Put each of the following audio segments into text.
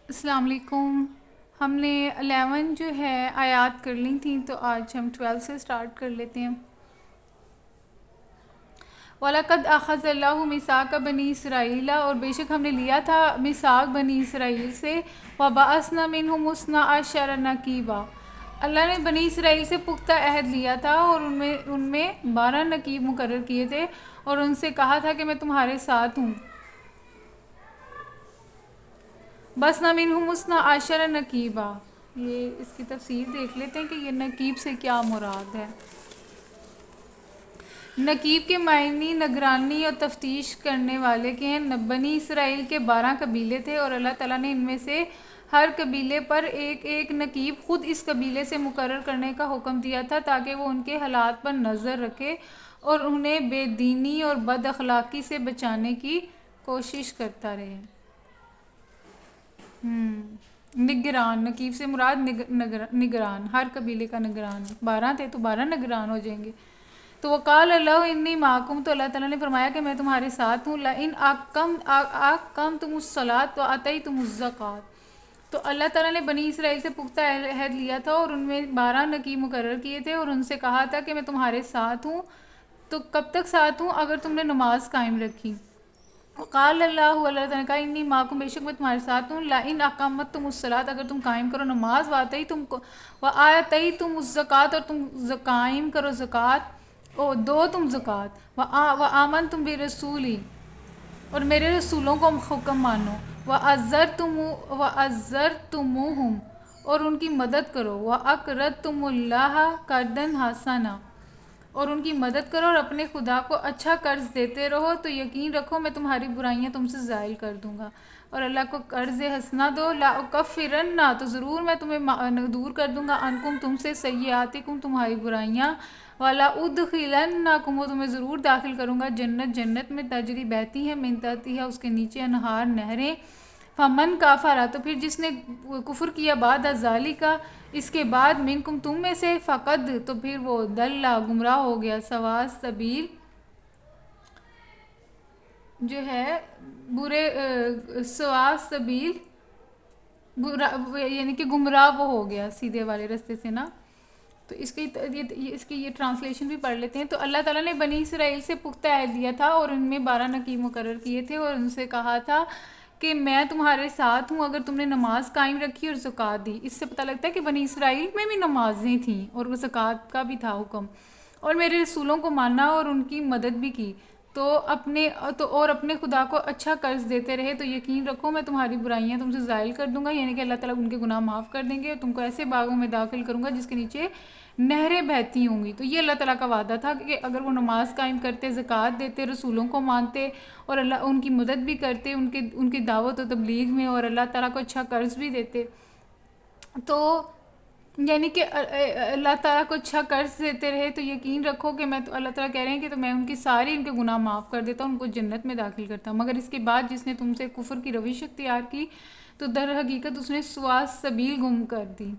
السلام علیکم۔ ہم نے 11 جو ہے آیات کر لی تھیں، تو آج ہم 12 سے سٹارٹ کر لیتے ہیں۔ وَلَقَدْ أَخَذَ اللَّهُ مِيثَاقَ بَنِي إِسْرَائِيلَ، اور بے شک ہم نے لیا تھا میثاق بنی اسرائیل سے۔ وَبَعَثْنَا مِنْهُمْ اثْنَا عَشَرَ نَقِيبًا، اللہ نے بنی اسرائیل سے پختہ عہد لیا تھا اور ان میں 12 نقیب مقرر کیے تھے، اور ان سے کہا تھا کہ میں تمہارے ساتھ ہوں۔ بَعَثْنَا مِنْهُمْ اثْنَا عَشَرَ نَقِيبًا، یہ اس کی تفسیر دیکھ لیتے ہیں کہ یہ نقیب سے کیا مراد ہے۔ نقیب کے معنی نگرانی اور تفتیش کرنے والے کے ہیں۔ بنی اسرائیل کے 12 قبیلے تھے، اور اللہ تعالیٰ نے ان میں سے ہر قبیلے پر ایک ایک نقیب خود اس قبیلے سے مقرر کرنے کا حکم دیا تھا، تاکہ وہ ان کے حالات پر نظر رکھے اور انہیں بے دینی اور بد اخلاقی سے بچانے کی کوشش کرتا رہے۔ نگران، نقیب سے مراد نگران، ہر قبیلے کا نگران۔ 12 تھے تو 12 نگران ہو جائیں گے۔ تو وقال اللہ انی معکم، تو اللہ تعالیٰ نے فرمایا کہ میں تمہارے ساتھ ہوں۔ لئن اقمتم الصلاۃ وآتیتم الزکوٰۃ، تو اللہ تعالیٰ نے بنی اسرائیل سے پختہ عہد لیا تھا اور ان میں 12 نقیب مقرر کیے تھے، اور ان سے کہا تھا کہ میں تمہارے ساتھ ہوں۔ تو کب تک ساتھ ہوں؟ اگر تم نے نماز قائم رکھی۔ وقال اللہ، اللہ تعالیٰ نے کہا انی معکم، بے شک میں تمہارے ساتھ ہوں۔ لئن اقمتم الصلاۃ، اگر تم قائم کرو نماز، وآتیتم الزکوٰۃ، اور تم قائم کرو زکوٰۃ، دو تم زکوٰۃ، وآمنتم برسولی، اور میرے رسولوں کو حکم مانو، وعزرتموہم، اور ان کی مدد کرو، وأقرضتم اللہ قرضا حسنا، اور ان کی مدد کرو اور اپنے خدا کو اچھا قرض دیتے رہو، تو یقین رکھو میں تمہاری برائیاں تم سے زائل کر دوں گا، اور اللہ کو قرض حسنا دو۔ لأکفرن، تو ضرور میں تمہیں دور کر دوں گا، عنکم تم سے، سیئاتکم تمہاری برائیاں، وَلَأُدْخِلَنَّکم، وہ تمہیں ضرور داخل کروں گا جنت میں تجری بہتی ہیں من تحتہا، اس کے نیچے انہار نہریں۔ فمن کافر، تو پھر جس نے کفر کیا بعد ذالک، اس کے بعد، منکم تم میں سے، فقد، تو پھر وہ ضل گمراہ ہو گیا، سواء السبیل جو ہے برے، سواء السبیل یعنی کہ گمراہ وہ ہو گیا سیدھے والے رستے سے نا۔ تو اس کی یہ ٹرانسلیشن بھی پڑھ لیتے ہیں۔ تو اللہ تعالیٰ نے بنی اسرائیل سے پختہ عہد لیا تھا اور ان میں 12 نقیب مقرر کیے تھے، اور ان سے کہا تھا کہ میں تمہارے ساتھ ہوں اگر تم نے نماز قائم رکھی اور زکوٰۃ دی۔ اس سے پتہ لگتا ہے کہ بنی اسرائیل میں بھی نمازیں تھیں اور وہ زکوٰۃ کا بھی تھا حکم، اور میرے رسولوں کو مانا اور ان کی مدد بھی کی، اور اپنے خدا کو اچھا قرض دیتے رہے، تو یقین رکھو میں تمہاری برائیاں تم سے زائل کر دوں گا، یعنی کہ اللہ تعالیٰ ان کے گناہ معاف کر دیں گے، اور تم کو ایسے باغوں میں داخل کروں گا جس کے نیچے نہریں بہتی ہوں گی۔ تو یہ اللہ تعالیٰ کا وعدہ تھا کہ اگر وہ نماز قائم کرتے، زکوٰۃ دیتے، رسولوں کو مانتے، اور اللہ ان کی مدد بھی کرتے ان کی دعوت و تبلیغ میں، اور اللہ تعالیٰ کو اچھا قرض بھی دیتے، تو یعنی کہ اللہ تعالیٰ کو اچھا قرض دیتے رہے، تو یقین رکھو کہ میں تو، اللہ تعالیٰ کہہ رہے ہیں کہ تو میں ان کے گناہ معاف کر دیتا ہوں، ان کو جنت میں داخل کرتا ہوں۔ مگر اس کے بعد جس نے تم سے کفر کی روش اختیار کی، تو در حقیقت اس نے سواء السبیل گم کر دی۔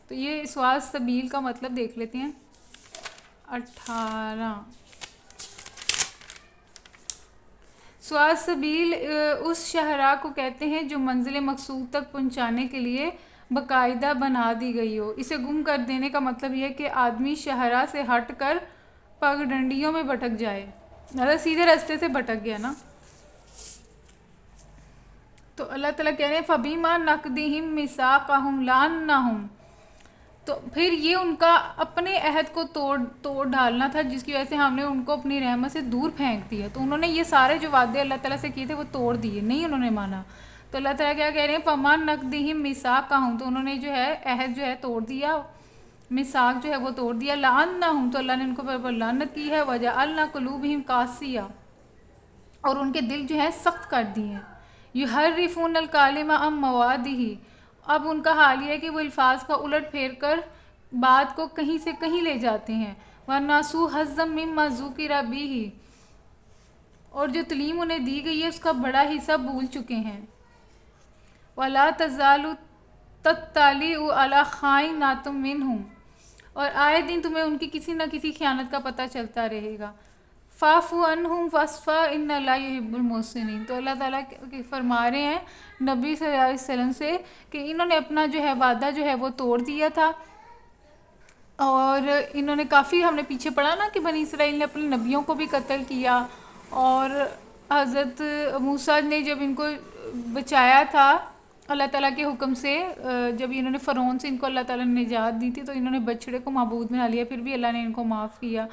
تو یہ سواء السبیل کا مطلب دیکھ لیتے ہیں۔ 18 سواء السبیل اس شہراء کو کہتے ہیں جو منزل مقصود تک پہنچانے کے لیے باقاعدہ بنا دی گئی ہو۔ اسے گم کر دینے کا مطلب یہ ہے کہ آدمی شہراء سے ہٹ کر پگڈنڈیوں میں بھٹک جائے، سیدھے راستے سے بھٹک گیا نا۔ تو اللہ تعالیٰ کہہ رہے ہیں فَبِمَا نَقْضِهِمْ مِيثَاقَهُمْ لَعَنَّاهُمْ، تو پھر یہ ان کا اپنے عہد کو توڑ ڈالنا تھا، جس کی وجہ سے ہم نے ان کو اپنی رحمت سے دور پھینک دیا۔ تو انہوں نے یہ سارے جو وعدے اللہ تعالیٰ سے کیے تھے وہ توڑ دیے، نہیں انہوں نے مانا۔ تو اللہ تعالیٰ کیا کہہ رہے ہیں فَمَا نَقْضِهِمْ مِيثَاقَهُمْ، تو انہوں نے جو ہے عہد جو ہے توڑ دیا، میثاق جو ہے وہ توڑ دیا۔ لَعَنَّاهُمْ، تو اللہ نے ان کو پر لعنت کی ہے۔ وَجَعَلْنَا قُلُوبِهِمْ قَاسِيَةً، اور ان کے دل جو ہے سخت کر دیے ہیں۔ يُحَرِّفُونَ الْكَلِمَ عَن مَّوَاضِعِهِ، اب ان کا حال یہ ہے کہ وہ الفاظ کا الٹ پھیر کر بات کو کہیں سے کہیں لے جاتے ہیں۔ وَنَسُوا حَظًّا مِّمَّا ذُكِرَ بِهِ، اور جو تعلیم انہیں دی گئی ہے اس کا بڑا حصہ بھول چکے ہیں۔ وَلَا تَزَالُ تَطَّلِعُ عَلَىٰ خَائِنَةٍ مِّنْهُمْ، اور آئے دن تمہیں ان کی کسی نہ کسی خیانت کا پتہ چلتا رہے گا۔ فاعف عنہم واصفح ان اللہ یحب المحسنین. تو اللہ تعالیٰ فرما رہے ہیں نبی صلی اللہ علیہ وسلم سے کہ انہوں نے اپنا جو ہے وعدہ جو ہے وہ توڑ دیا تھا، اور انہوں نے کافی، ہم نے پیچھے پڑھا نا کہ بنی اسرائیل نے اپنے نبیوں کو بھی قتل کیا، اور حضرت موسیٰ نے جب ان کو بچایا تھا اللہ تعالیٰ کے حکم سے، جب انہوں نے فرعون سے ان کو اللہ تعالیٰ نے نجات دی تھی، تو انہوں نے بچڑے کو معبود بنا لیا، پھر بھی اللہ نے ان کو معاف کیا.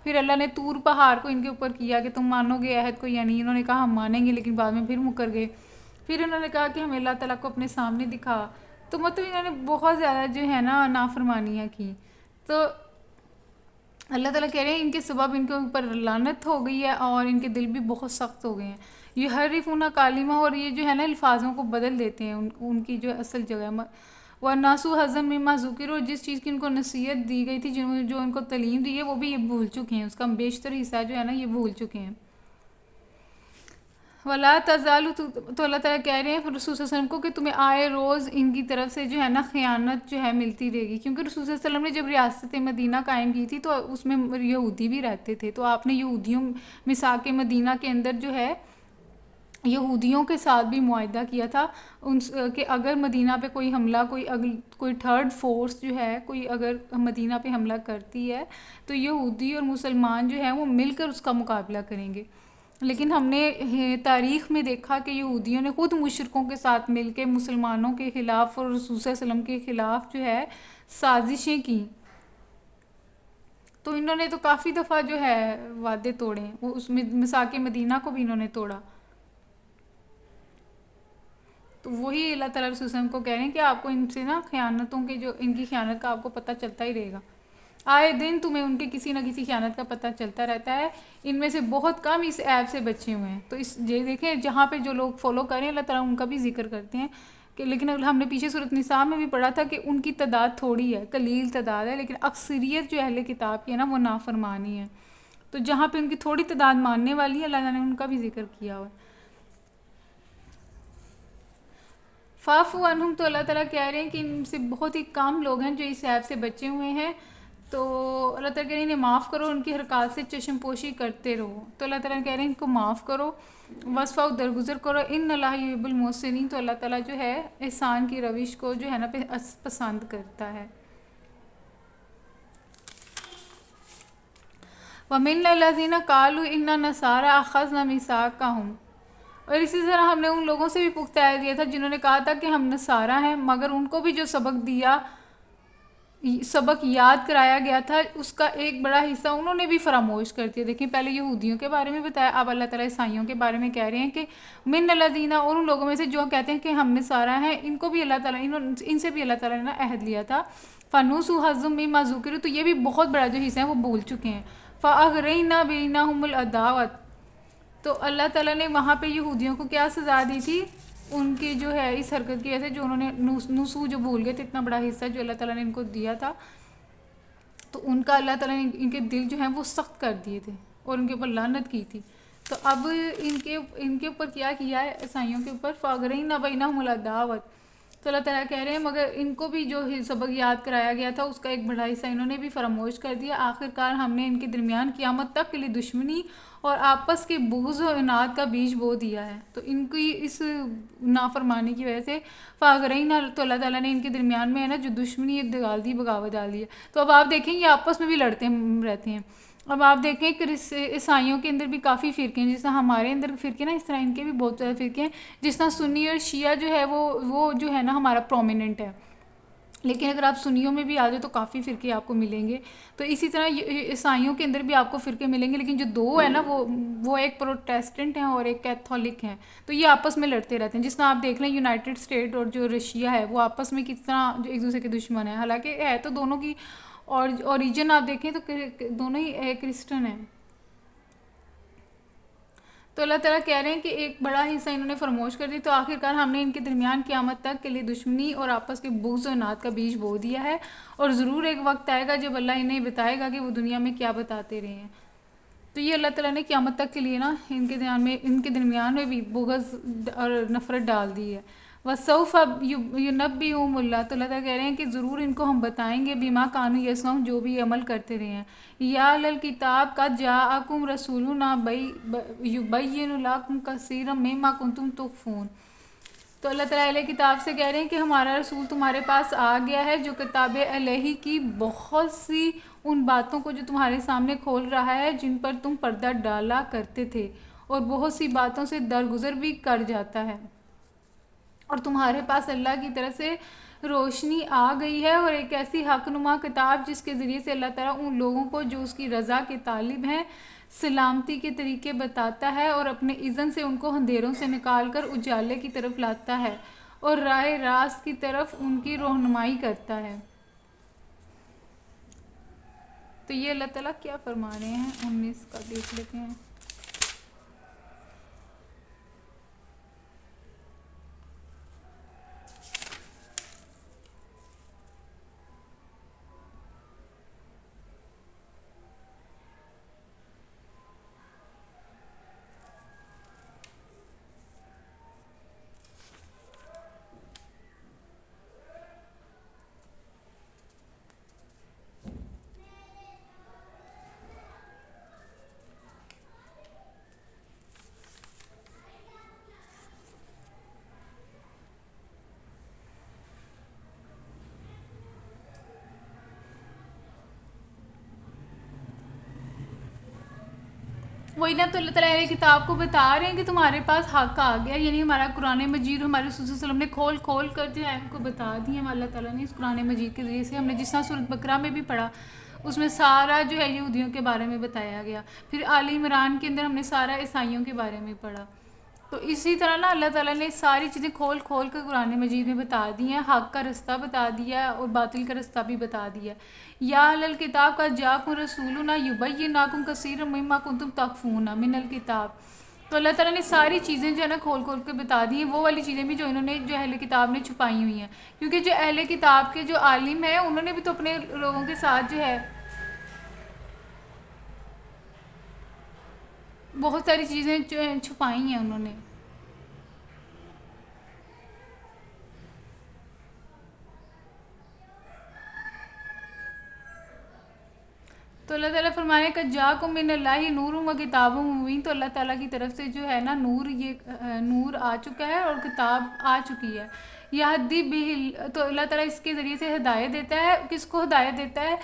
پھر اللہ نے طور پہاڑ کو ان کے اوپر کیا کہ تم مانو گے عہد کو یا نہیں. انہوں نے کہا ہم مانیں گے، لیکن بعد میں پھر مکر گئے. پھر انہوں نے کہا کہ ہمیں اللہ تعالیٰ کو اپنے سامنے دکھا. تو مطلب انہوں نے بہت زیادہ جو ہے نا نافرمانیاں کی. تو اللہ تعالیٰ کہہ رہے ہیں ان کے سبب ان کے اوپر لعنت ہو گئی ہے، اور ان کے دل بھی بہت سخت ہو گئے ہیں. یحرفون کلمہ، اور یہ جو ہے نا الفاظوں کو بدل دیتے ہیں ان کی جو اصل جگہ. وَنَسُوا حَظًّا مِّمَّا ذُكِرُوا، اور جس چیز کی ان کو نصیحت دی گئی تھی، جو ان کو تعلیم دی ہے، وہ بھی یہ بھول چکے ہیں، اس کا بیشتر حصہ جو ہے نا یہ بھول چکے ہیں. ولا تزال، تو اللہ تعالیٰ کہہ رہے ہیں رسول صلی اللہ علیہ وسلم کو کہ تمہیں آئے روز ان کی طرف سے جو ہے نا خیانت جو ہے ملتی رہے گی. کیونکہ رسول صلی اللہ علیہ وسلم نے جب ریاست مدینہ قائم کی تھی تو اس میں یہودی بھی رہتے تھے. تو آپ نے یہودیوں میثاق مدینہ کے اندر جو ہے یہودیوں کے ساتھ بھی معاہدہ کیا تھا کہ اگر مدینہ پہ کوئی حملہ، کوئی تھرڈ فورس جو ہے کوئی اگر مدینہ پہ حملہ کرتی ہے تو یہودی اور مسلمان جو ہیں وہ مل کر اس کا مقابلہ کریں گے. لیکن ہم نے تاریخ میں دیکھا کہ یہودیوں نے خود مشرکوں کے ساتھ مل کے مسلمانوں کے خلاف اور رسول صلی اللہ علیہ وسلم کے خلاف جو ہے سازشیں کی. تو انہوں نے تو کافی دفعہ جو ہے وعدے توڑے، وہ اس میں میثاق مدینہ کو بھی انہوں نے توڑا. تو وہی اللہ تعالیٰ رسول صلی اللہ علیہ وسلم کو کہہ رہے ہیں کہ آپ کو ان سے نا خیانتوں کے، جو ان کی خیانت کا آپ کو پتہ چلتا ہی رہے گا. آئے دن تمہیں ان کے کسی نہ کسی خیانت کا پتہ چلتا رہتا ہے. ان میں سے بہت کم اس ایپ سے بچے ہوئے ہیں. تو یہ دیکھیں جہاں پہ جو لوگ فالو کریں اللہ تعالیٰ ان کا بھی ذکر کرتے ہیں کہ، لیکن ہم نے پیچھے سورۃ نساء میں بھی پڑھا تھا کہ ان کی تعداد تھوڑی ہے، قلیل تعداد ہے، لیکن اکثریت جو اہل کتاب کی ہے نا وہ نافرمانی ہے. تو جہاں پہ ان کی تھوڑی تعداد ماننے والی ہے اللہ نے ان کا بھی ذکر کیا ہوا ہے. فاعف عنہم، تو اللہ تعالیٰ کہہ رہے ہیں کہ ان سے بہت ہی کم لوگ ہیں جو اس عیب سے بچے ہوئے ہیں. تو اللہ تعالیٰ کہہ رہے ہیں انہیں معاف کرو، ان کی حرکات سے چشم پوشی کرتے رہو. تو اللہ تعالیٰ کہہ رہے ہیں ان کو معاف کرو، وصفہ درگزر کرو. ان اللہ یحب المحسنین، تو اللہ تعالیٰ جو ہے احسان کی روش کو جو ہے نا پسند کرتا ہے. وَمِنَ الَّذِينَ قَالُوا إِنَّا نَصَارَىٰ أَخَذْنَا مِيثَاقَهُمْ، اور اسی طرح ہم نے ان لوگوں سے بھی پختہ عہد دیا تھا جنہوں نے کہا تھا کہ ہم نصارہ ہیں، مگر ان کو بھی جو سبق یاد کرایا گیا تھا اس کا ایک بڑا حصہ انہوں نے بھی فراموش کر دیا. دیکھیں پہلے یہودیوں کے بارے میں بتایا، اب اللہ تعالیٰ عیسائیوں کے بارے میں کہہ رہے ہیں کہ من الذین، اور ان لوگوں میں سے جو کہتے ہیں کہ ہم نصارہ ہیں، ان کو بھی اللہ تعالیٰ ان سے بھی اللہ تعالیٰ نے عہد لیا تھا. فَنُسُوا حَظًّا مِّمَّا ذُكِرُوا، تو یہ بھی بہت بڑا جو حصہ ہے وہ بھول چکے ہیں. فَأَغْرَيْنَا بَيْنَهُمُ الْعَدَاوَةَ، تو اللہ تعالیٰ نے وہاں پہ یہودیوں کو کیا سزا دی تھی؟ ان کی جو ہے اس حرکت کی وجہ سے، جو انہوں نے نسو جو بھول گئے تھے، اتنا بڑا حصہ جو اللہ تعالیٰ نے ان کو دیا تھا، تو ان کا اللہ تعالیٰ نے ان کے دل جو ہیں وہ سخت کر دیے تھے اور ان کے اوپر لعنت کی تھی. تو اب ان کے اوپر کیا ہے عیسائیوں کے اوپر؟ فَأَغْرَيْنَا بَيْنَهُمُ الْعَدَاوَةَ، تو اللہ تعالیٰ کہہ رہے ہیں مگر ان کو بھی جو سبق یاد کرایا گیا تھا اس کا ایک بڑا حصہ انہوں نے بھی فراموش کر دیا. آخر کار ہم نے ان کے درمیان قیامت تک کے لیے دشمنی اور آپس کے بغض و عناد کا بیج بو دیا ہے. تو ان کی اس نافرمانی کی وجہ سے فاغرینہ، تو اللہ تعالیٰ نے ان کے درمیان میں ہے نا جو دشمنی ڈال دی، بغاوت ڈال دی ہے. تو اب آپ دیکھیں یہ آپس میں بھی لڑتے رہتے ہیں. اب آپ دیکھیں کہ عیسائیوں کے اندر بھی کافی فرقے ہیں، جس طرح ہمارے اندر فرقے نا، اس طرح ان کے بھی بہت زیادہ فرقے ہیں. جس طرح سنی اور شیعہ جو ہے وہ جو ہے نا ہمارا پرومیننٹ ہے، لیکن اگر آپ سنیوں میں بھی آ جائے تو کافی فرقے آپ کو ملیں گے. تو اسی طرح عیسائیوں کے اندر بھی آپ کو فرقے ملیں گے، لیکن جو دو ہے نا وہ ایک پروٹیسٹنٹ ہیں اور ایک کیتھولک ہیں. تو یہ آپس میں لڑتے رہتے ہیں. جس طرح آپ دیکھ لیں یونائٹڈ اسٹیٹ اور جو رشیا ہے وہ آپس میں کس طرح جو ایک دوسرے کے دشمن ہیں، حالانکہ ہے تو دونوں کی اور اوریجن آپ دیکھیں تو دونوں ہی کرسچن ہیں. تو اللہ تعالیٰ کہہ رہے ہیں کہ ایک بڑا حصہ انہوں نے فراموش کر دی. تو آخر کار ہم نے ان کے درمیان قیامت تک کے لیے دشمنی اور آپس کے بغض و عناد کا بیج بو دیا ہے، اور ضرور ایک وقت آئے گا جب اللہ انہیں بتائے گا کہ وہ دنیا میں کیا بتاتے رہے ہیں. تو یہ اللہ تعالیٰ نے قیامت تک کے لیے نا ان کے درمیان میں بھی بغض اور نفرت ڈال دی ہے. وسوف ینبئہم اللہ، تو اللہ تعالیٰ کہہ رہے ہیں کہ ضرور ان کو ہم بتائیں گے بما کانوا یصنعون، جو بھی عمل کرتے رہے ہیں. یا اہل الکتاب قد جاءکم رسولنا یبین لکم کثیرا مما کنتم تخفون. تو اللہ تعالیٰ اہل کتاب سے کہہ رہے ہیں کہ ہمارا رسول تمہارے پاس آ گیا ہے جو کتاب الہی کی بہت سی ان باتوں کو جو تمہارے سامنے کھول رہا ہے جن پر تم پردہ ڈالا کرتے تھے، اور بہت سی باتوں سے درگزر بھی کر جاتا ہے. اور تمہارے پاس اللہ کی طرف سے روشنی آ گئی ہے اور ایک ایسی حق نما کتاب جس کے ذریعے سے اللہ تعالیٰ ان لوگوں کو جو اس کی رضا کے طالب ہیں سلامتی کے طریقے بتاتا ہے، اور اپنے اذن سے ان کو اندھیروں سے نکال کر اجالے کی طرف لاتا ہے اور راہ راست کی طرف ان کی رہنمائی کرتا ہے. تو یہ اللہ تعالیٰ کیا فرما رہے ہیں، 19 کا دیکھ لیتے ہیں. وہی نا، تو اللہ تعالیٰ اہل کتاب کو بتا رہے ہیں کہ تمہارے پاس حق آ گیا، یعنی ہمارا قرآن مجید ہمارے رسول صلی اللہ علیہ وسلم نے کھول کھول کر جو ہے ان کو بتا دی ہیں. اللہ تعالیٰ نے اس قرآن مجید کے ذریعے سے، ہم نے جس طرح سورۃ بقرہ میں بھی پڑھا اس میں سارا جو ہے یہودیوں کے بارے میں بتایا گیا، پھر آل عمران کے اندر ہم نے سارا عیسائیوں کے بارے میں پڑھا. تو اسی طرح نا اللہ تعالیٰ نے ساری چیزیں کھول کھول کر قرآن مجید میں بتا دی ہیں، حق کا رستہ بتا دیا ہے اور باطل کا رستہ بھی بتا دیا ہے. یا اہل الکتاب قد جاءکم رسولنا یبین لکم کثیرا مما کنتم تخفون من الکتاب. تو اللہ تعالیٰ نے ساری چیزیں جو ہے نا کھول کھول کے بتا دی ہیں، وہ والی چیزیں بھی جو انہوں نے جو اہل کتاب نے چھپائی ہوئی ہیں، کیونکہ جو اہل کتاب کے جو عالم ہیں انہوں نے بھی تو اپنے لوگوں کے ساتھ جو ہے بہت ساری چیزیں جو ہیں چھپائی ہیں انہوں نے. تو اللہ تعالیٰ فرمانے کا جاءکم من اللہ نور و کتاب مبین. تو اللہ تعالیٰ کی طرف سے جو ہے نا نور، یہ نور آ چکا ہے اور کتاب آ چکی ہے. یہدی بہ، تو اللہ تعالیٰ اس کے ذریعے سے ہدایت دیتا ہے. کس کو ہدایت دیتا ہے؟